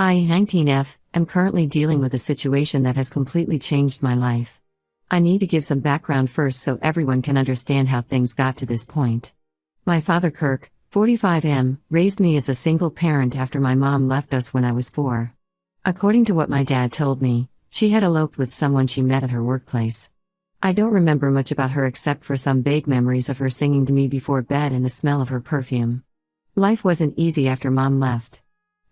I, 19F, am currently dealing with a situation that has completely changed my life. I need to give some background first so everyone can understand how things got to this point. My father Kirk, 45M, raised me as a single parent after my mom left us when I was 4. According to what my dad told me, she had eloped with someone she met at her workplace. I don't remember much about her except for some vague memories of her singing to me before bed and the smell of her perfume. Life wasn't easy after Mom left.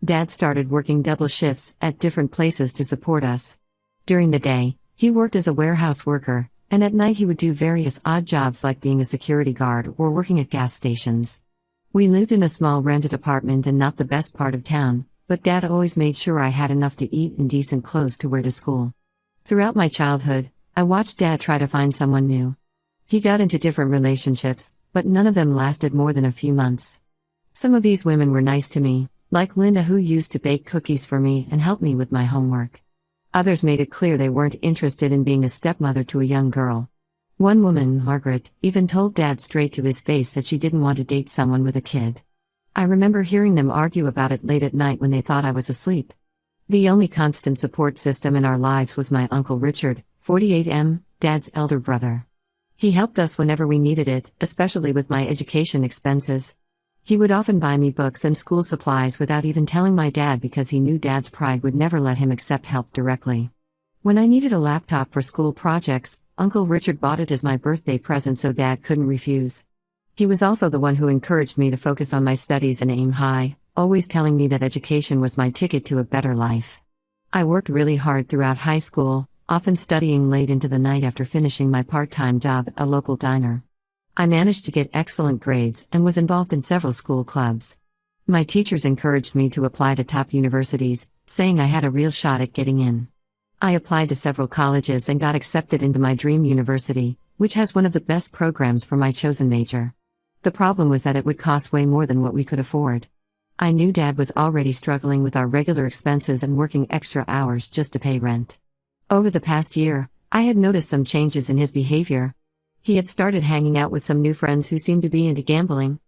Dad started working double shifts at different places to support us. During the day, he worked as a warehouse worker, and at night he would do various odd jobs like being a security guard or working at gas stations. We lived in a small rented apartment and not the best part of town, but Dad always made sure I had enough to eat and decent clothes to wear to school. Throughout my childhood, I watched Dad try to find someone new. He got into different relationships, but none of them lasted more than a few months. Some of these women were nice to me, like Linda, who used to bake cookies for me and help me with my homework. Others made it clear they weren't interested in being a stepmother to a young girl. One woman, Margaret, even told Dad straight to his face that she didn't want to date someone with a kid. I remember hearing them argue about it late at night when they thought I was asleep. The only constant support system in our lives was my Uncle Richard, 48M, Dad's elder brother. He helped us whenever we needed it, especially with my education expenses. He would often buy me books and school supplies without even telling my dad because he knew Dad's pride would never let him accept help directly. When I needed a laptop for school projects, Uncle Richard bought it as my birthday present so Dad couldn't refuse. He was also the one who encouraged me to focus on my studies and aim high, always telling me that education was my ticket to a better life. I worked really hard throughout high school, often studying late into the night after finishing my part-time job at a local diner. I managed to get excellent grades and was involved in several school clubs. My teachers encouraged me to apply to top universities, saying I had a real shot at getting in. I applied to several colleges and got accepted into my dream university, which has one of the best programs for my chosen major. The problem was that it would cost way more than what we could afford. I knew Dad was already struggling with our regular expenses and working extra hours just to pay rent. Over the past year, I had noticed some changes in his behavior. He had started hanging out with some new friends who seemed to be into gambling.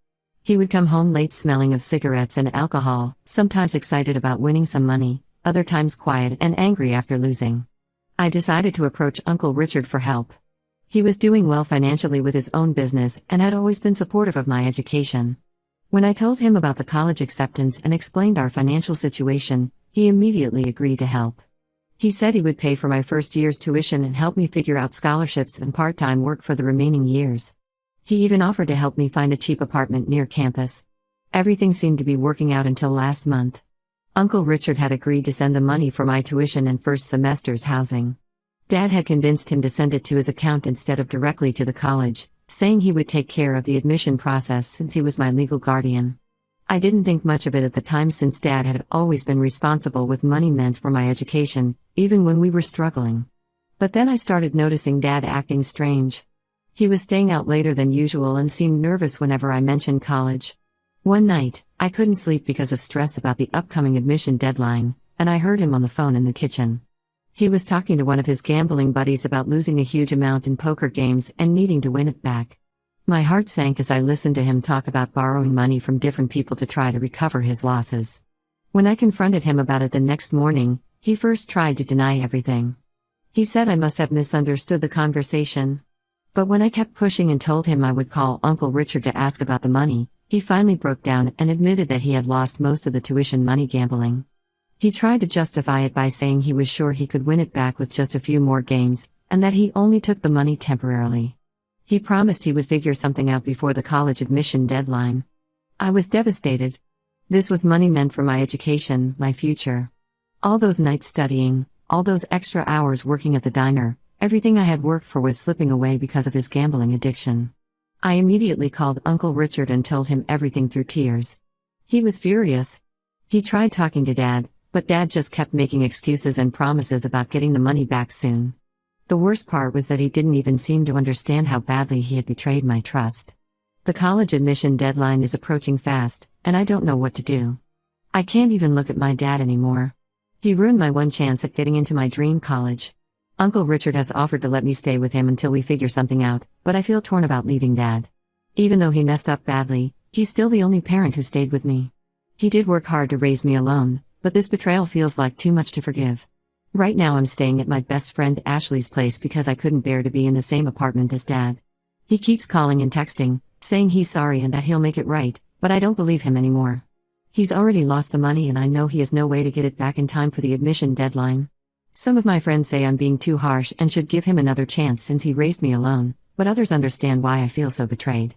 He would come home late smelling of cigarettes and alcohol, sometimes excited about winning some money, other times quiet and angry after losing. I decided to approach Uncle Richard for help. He was doing well financially with his own business and had always been supportive of my education. When I told him about the college acceptance and explained our financial situation, he immediately agreed to help. He said he would pay for my first year's tuition and help me figure out scholarships and part-time work for the remaining years. He even offered to help me find a cheap apartment near campus. Everything seemed to be working out until last month. Uncle Richard had agreed to send the money for my tuition and first semester's housing. Dad had convinced him to send it to his account instead of directly to the college, saying he would take care of the admission process since he was my legal guardian. I didn't think much of it at the time since Dad had always been responsible with money meant for my education, even when we were struggling. But then I started noticing Dad acting strange. He was staying out later than usual and seemed nervous whenever I mentioned college. One night, I couldn't sleep because of stress about the upcoming admission deadline, and I heard him on the phone in the kitchen. He was talking to one of his gambling buddies about losing a huge amount in poker games and needing to win it back. My heart sank as I listened to him talk about borrowing money from different people to try to recover his losses. When I confronted him about it the next morning, he first tried to deny everything. He said I must have misunderstood the conversation. But when I kept pushing and told him I would call Uncle Richard to ask about the money, he finally broke down and admitted that he had lost most of the tuition money gambling. He tried to justify it by saying he was sure he could win it back with just a few more games, and that he only took the money temporarily. He promised he would figure something out before the college admission deadline. I was devastated. This was money meant for my education, my future. All those nights studying, all those extra hours working at the diner, everything I had worked for was slipping away because of his gambling addiction. I immediately called Uncle Richard and told him everything through tears. He was furious. He tried talking to Dad, but Dad just kept making excuses and promises about getting the money back soon. The worst part was that he didn't even seem to understand how badly he had betrayed my trust. The college admission deadline is approaching fast, and I don't know what to do. I can't even look at my dad anymore. He ruined my one chance at getting into my dream college. Uncle Richard has offered to let me stay with him until we figure something out, but I feel torn about leaving Dad. Even though he messed up badly, he's still the only parent who stayed with me. He did work hard to raise me alone, but this betrayal feels like too much to forgive. Right now I'm staying at my best friend Ashley's place because I couldn't bear to be in the same apartment as Dad. He keeps calling and texting, saying he's sorry and that he'll make it right, but I don't believe him anymore. He's already lost the money and I know he has no way to get it back in time for the admission deadline. Some of my friends say I'm being too harsh and should give him another chance since he raised me alone, but others understand why I feel so betrayed.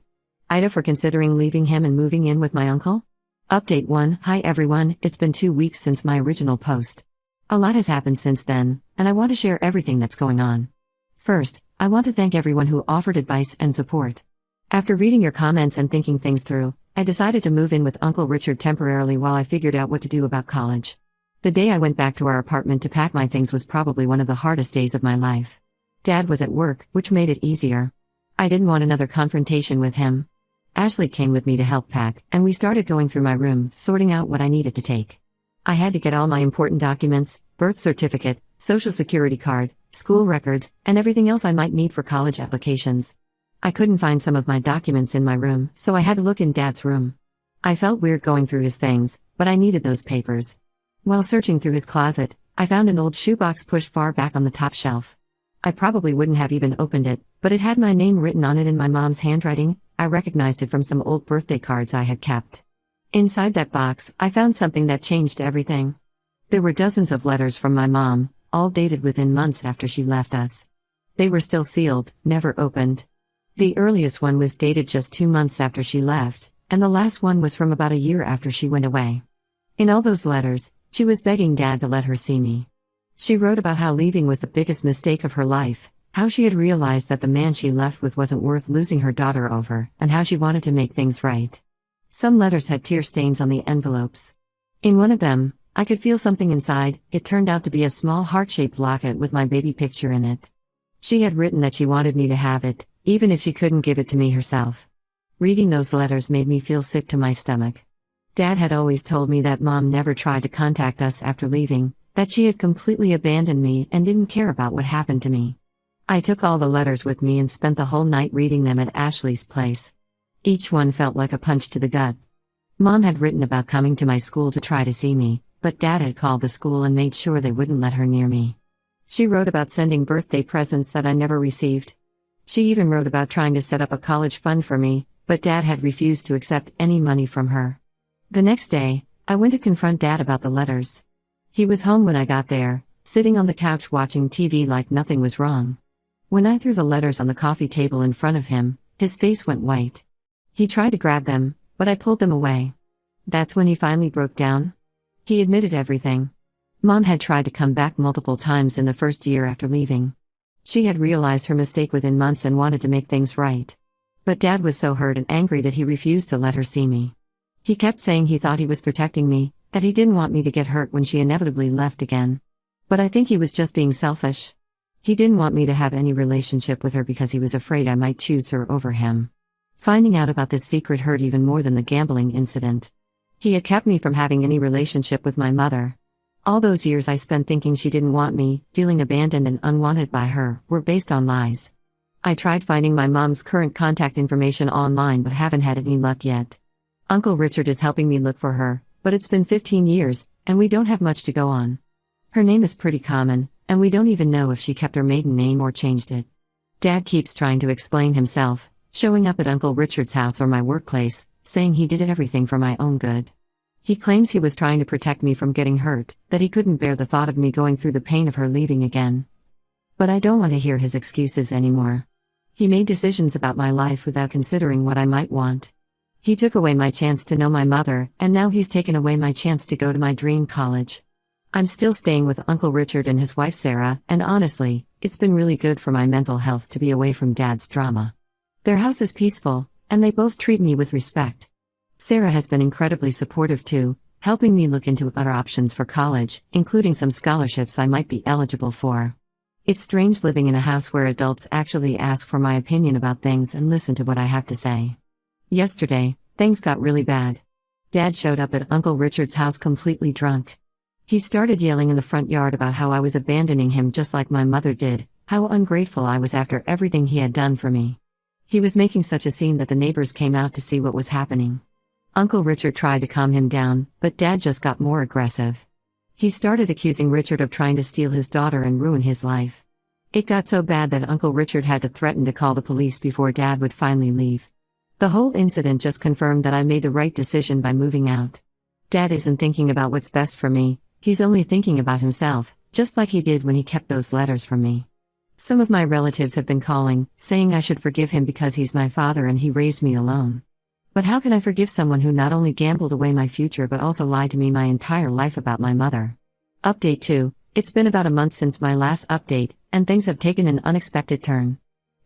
Ida for considering leaving him and moving in with my uncle? Update 1. Hi everyone, it's been 2 weeks since my original post. A lot has happened since then, and I want to share everything that's going on. First, I want to thank everyone who offered advice and support. After reading your comments and thinking things through, I decided to move in with Uncle Richard temporarily while I figured out what to do about college. The day I went back to our apartment to pack my things was probably one of the hardest days of my life. Dad was at work, which made it easier. I didn't want another confrontation with him. Ashley came with me to help pack, and we started going through my room, sorting out what I needed to take. I had to get all my important documents, birth certificate, social security card, school records, and everything else I might need for college applications. I couldn't find some of my documents in my room, so I had to look in Dad's room. I felt weird going through his things, but I needed those papers. While searching through his closet, I found an old shoebox pushed far back on the top shelf. I probably wouldn't have even opened it, but it had my name written on it in my mom's handwriting. I recognized it from some old birthday cards I had kept. Inside that box, I found something that changed everything. There were dozens of letters from my mom, all dated within months after she left us. They were still sealed, never opened. The earliest one was dated just 2 months after she left, and the last one was from about a year after she went away. In all those letters, she was begging Dad to let her see me. She wrote about how leaving was the biggest mistake of her life, how she had realized that the man she left with wasn't worth losing her daughter over, and how she wanted to make things right. Some letters had tear stains on the envelopes. In one of them, I could feel something inside. It turned out to be a small heart-shaped locket with my baby picture in it. She had written that she wanted me to have it, even if she couldn't give it to me herself. Reading those letters made me feel sick to my stomach. Dad had always told me that Mom never tried to contact us after leaving, that she had completely abandoned me and didn't care about what happened to me. I took all the letters with me and spent the whole night reading them at Ashley's place. Each one felt like a punch to the gut. Mom had written about coming to my school to try to see me, but Dad had called the school and made sure they wouldn't let her near me. She wrote about sending birthday presents that I never received. She even wrote about trying to set up a college fund for me, but Dad had refused to accept any money from her. The next day, I went to confront Dad about the letters. He was home when I got there, sitting on the couch watching TV like nothing was wrong. When I threw the letters on the coffee table in front of him, his face went white. He tried to grab them, but I pulled them away. That's when he finally broke down. He admitted everything. Mom had tried to come back multiple times in the first year after leaving. She had realized her mistake within months and wanted to make things right. But Dad was so hurt and angry that he refused to let her see me. He kept saying he thought he was protecting me, that he didn't want me to get hurt when she inevitably left again. But I think he was just being selfish. He didn't want me to have any relationship with her because he was afraid I might choose her over him. Finding out about this secret hurt even more than the gambling incident. He had kept me from having any relationship with my mother. All those years I spent thinking she didn't want me, feeling abandoned and unwanted by her, were based on lies. I tried finding my mom's current contact information online but haven't had any luck yet. Uncle Richard is helping me look for her, but it's been 15 years, and we don't have much to go on. Her name is pretty common, and we don't even know if she kept her maiden name or changed it. Dad keeps trying to explain himself, showing up at Uncle Richard's house or my workplace, saying he did everything for my own good. He claims he was trying to protect me from getting hurt, that he couldn't bear the thought of me going through the pain of her leaving again. But I don't want to hear his excuses anymore. He made decisions about my life without considering what I might want. He took away my chance to know my mother, and now he's taken away my chance to go to my dream college. I'm still staying with Uncle Richard and his wife Sarah, and honestly, it's been really good for my mental health to be away from Dad's drama. Their house is peaceful, and they both treat me with respect. Sarah has been incredibly supportive too, helping me look into other options for college, including some scholarships I might be eligible for. It's strange living in a house where adults actually ask for my opinion about things and listen to what I have to say. Yesterday, things got really bad. Dad showed up at Uncle Richard's house completely drunk. He started yelling in the front yard about how I was abandoning him just like my mother did, how ungrateful I was after everything he had done for me. He was making such a scene that the neighbors came out to see what was happening. Uncle Richard tried to calm him down, but Dad just got more aggressive. He started accusing Richard of trying to steal his daughter and ruin his life. It got so bad that Uncle Richard had to threaten to call the police before Dad would finally leave. The whole incident just confirmed that I made the right decision by moving out. Dad isn't thinking about what's best for me, he's only thinking about himself, just like he did when he kept those letters from me. Some of my relatives have been calling, saying I should forgive him because he's my father and he raised me alone. But how can I forgive someone who not only gambled away my future but also lied to me my entire life about my mother? Update 2. It's been about a month since my last update, and things have taken an unexpected turn.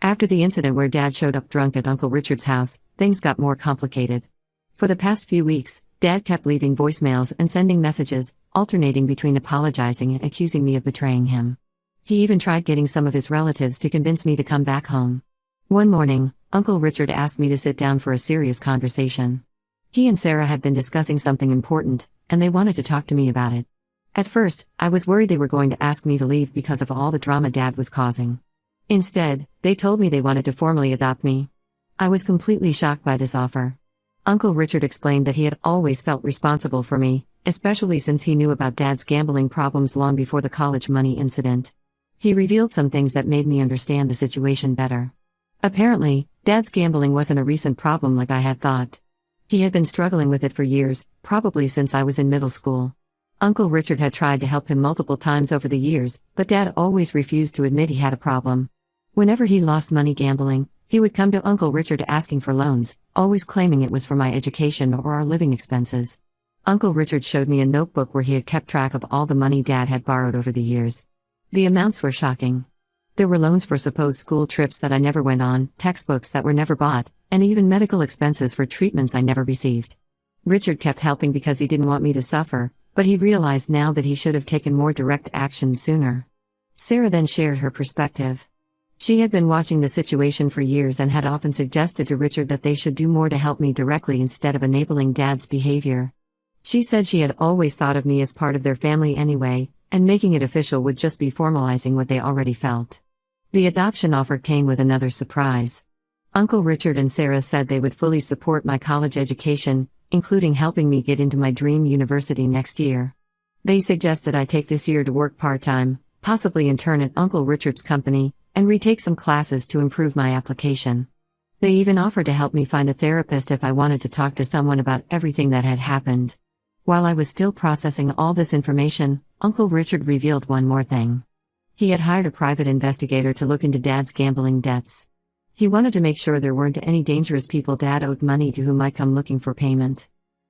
After the incident where Dad showed up drunk at Uncle Richard's house, things got more complicated. For the past few weeks, Dad kept leaving voicemails and sending messages, alternating between apologizing and accusing me of betraying him. He even tried getting some of his relatives to convince me to come back home. One morning, Uncle Richard asked me to sit down for a serious conversation. He and Sarah had been discussing something important, and they wanted to talk to me about it. At first, I was worried they were going to ask me to leave because of all the drama Dad was causing. Instead, they told me they wanted to formally adopt me. I was completely shocked by this offer. Uncle Richard explained that he had always felt responsible for me, especially since he knew about Dad's gambling problems long before the college money incident. He revealed some things that made me understand the situation better. Apparently, Dad's gambling wasn't a recent problem like I had thought. He had been struggling with it for years, probably since I was in middle school. Uncle Richard had tried to help him multiple times over the years, but Dad always refused to admit he had a problem. Whenever he lost money gambling, he would come to Uncle Richard asking for loans, always claiming it was for my education or our living expenses. Uncle Richard showed me a notebook where he had kept track of all the money Dad had borrowed over the years. The amounts were shocking. There were loans for supposed school trips that I never went on, textbooks that were never bought, and even medical expenses for treatments I never received. Richard kept helping because he didn't want me to suffer, but he realized now that he should have taken more direct action sooner. Sarah then shared her perspective. She had been watching the situation for years and had often suggested to Richard that they should do more to help me directly instead of enabling Dad's behavior. She said she had always thought of me as part of their family anyway, and making it official would just be formalizing what they already felt. The adoption offer came with another surprise. Uncle Richard and Sarah said they would fully support my college education, including helping me get into my dream university next year. They suggested I take this year to work part-time, possibly intern at Uncle Richard's company, and retake some classes to improve my application. They even offered to help me find a therapist if I wanted to talk to someone about everything that had happened. While I was still processing all this information, Uncle Richard revealed one more thing. He had hired a private investigator to look into Dad's gambling debts. He wanted to make sure there weren't any dangerous people Dad owed money to who might come looking for payment.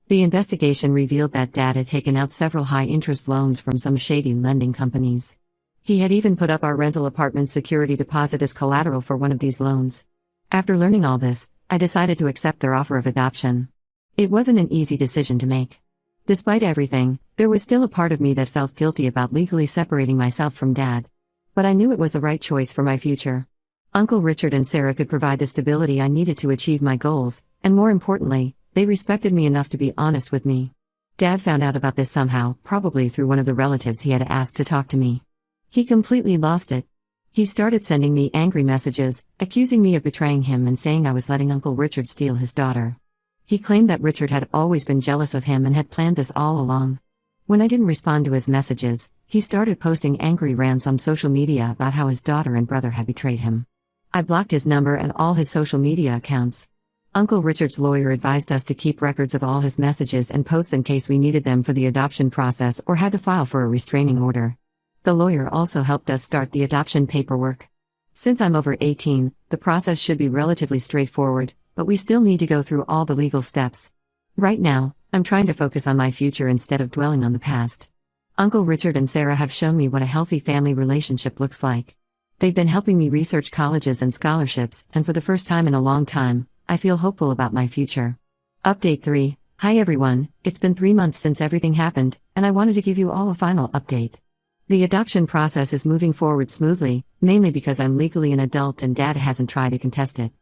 The investigation revealed that Dad had taken out several high-interest loans from some shady lending companies. He had even put up our rental apartment security deposit as collateral for one of these loans. After learning all this, I decided to accept their offer of adoption. It wasn't an easy decision to make. Despite everything, there was still a part of me that felt guilty about legally separating myself from Dad. But I knew it was the right choice for my future. Uncle Richard and Sarah could provide the stability I needed to achieve my goals, and more importantly, they respected me enough to be honest with me. Dad found out about this somehow, probably through one of the relatives he had asked to talk to me. He completely lost it. He started sending me angry messages, accusing me of betraying him and saying I was letting Uncle Richard steal his daughter. He claimed that Richard had always been jealous of him and had planned this all along. When I didn't respond to his messages, he started posting angry rants on social media about how his daughter and brother had betrayed him. I blocked his number and all his social media accounts. Uncle Richard's lawyer advised us to keep records of all his messages and posts in case we needed them for the adoption process or had to file for a restraining order. The lawyer also helped us start the adoption paperwork. Since I'm over 18, the process should be relatively straightforward, but we still need to go through all the legal steps. Right now, I'm trying to focus on my future instead of dwelling on the past. Uncle Richard and Sarah have shown me what a healthy family relationship looks like. They've been helping me research colleges and scholarships, and for the first time in a long time, I feel hopeful about my future. Update 3. Hi everyone, it's been 3 months since everything happened, and I wanted to give you all a final update. The adoption process is moving forward smoothly, mainly because I'm legally an adult and Dad hasn't tried to contest it.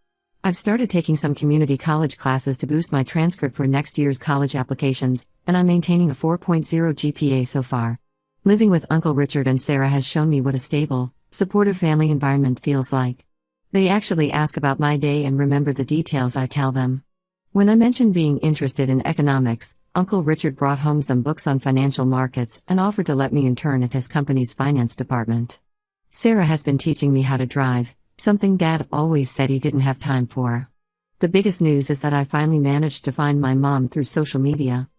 I've started taking some community college classes to boost my transcript for next year's college applications, and I'm maintaining a 4.0 GPA so far. Living with Uncle Richard and Sarah has shown me what a stable, supportive family environment feels like. They actually ask about my day and remember the details I tell them. When I mentioned being interested in economics, Uncle Richard brought home some books on financial markets and offered to let me intern at his company's finance department. Sarah has been teaching me how to drive, something Dad always said he didn't have time for. The biggest news is that I finally managed to find my mom through social media.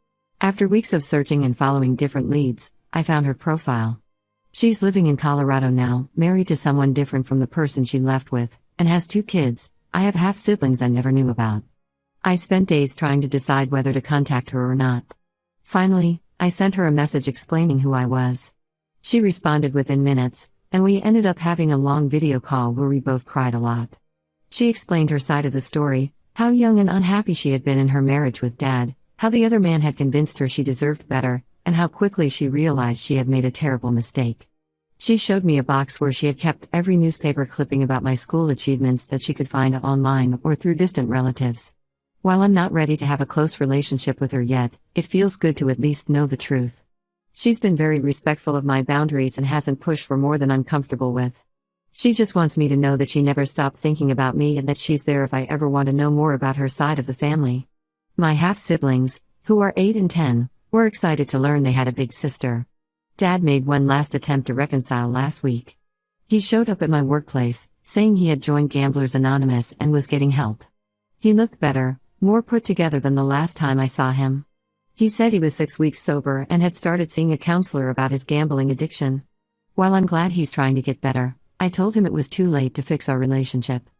After weeks of searching and following different leads, I found her profile. She's living in Colorado now, married to someone different from the person she left with, and has 2 kids. I have half-siblings I never knew about. I spent days trying to decide whether to contact her or not. Finally, I sent her a message explaining who I was. She responded within minutes, and we ended up having a long video call where we both cried a lot. She explained her side of the story, how young and unhappy she had been in her marriage with Dad, how the other man had convinced her she deserved better, and how quickly she realized she had made a terrible mistake. She showed me a box where she had kept every newspaper clipping about my school achievements that she could find online or through distant relatives. While I'm not ready to have a close relationship with her yet, it feels good to at least know the truth. She's been very respectful of my boundaries and hasn't pushed for more than I'm comfortable with. She just wants me to know that she never stopped thinking about me and that she's there if I ever want to know more about her side of the family. My half-siblings, who are 8 and 10, were excited to learn they had a big sister. Dad made one last attempt to reconcile last week. He showed up at my workplace, saying he had joined Gamblers Anonymous and was getting help. He looked better, more put together than the last time I saw him. He said he was 6 weeks sober and had started seeing a counselor about his gambling addiction. While I'm glad he's trying to get better, I told him it was too late to fix our relationship.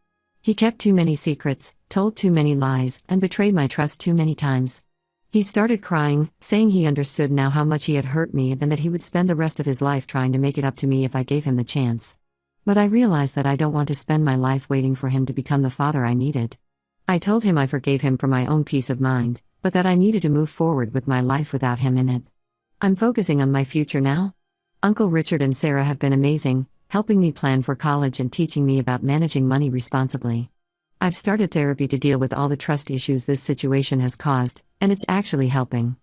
He kept too many secrets, told too many lies, and betrayed my trust too many times. He started crying, saying he understood now how much he had hurt me and that he would spend the rest of his life trying to make it up to me if I gave him the chance. But I realized that I don't want to spend my life waiting for him to become the father I needed. I told him I forgave him for my own peace of mind, but that I needed to move forward with my life without him in it. I'm focusing on my future now. Uncle Richard and Sarah have been amazing, helping me plan for college and teaching me about managing money responsibly. I've started therapy to deal with all the trust issues this situation has caused, and it's actually helping.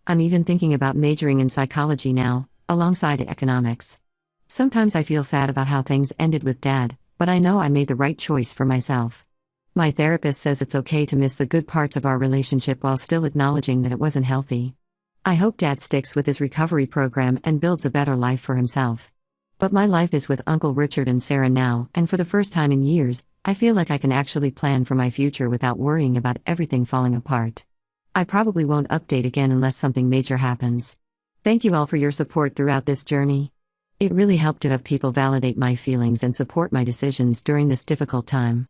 I'm even thinking about majoring in psychology now, alongside economics. Sometimes I feel sad about how things ended with Dad, but I know I made the right choice for myself. My therapist says it's okay to miss the good parts of our relationship while still acknowledging that it wasn't healthy. I hope Dad sticks with his recovery program and builds a better life for himself. But my life is with Uncle Richard and Sarah now, and for the first time in years, I feel like I can actually plan for my future without worrying about everything falling apart. I probably won't update again unless something major happens. Thank you all for your support throughout this journey. It really helped to have people validate my feelings and support my decisions during this difficult time.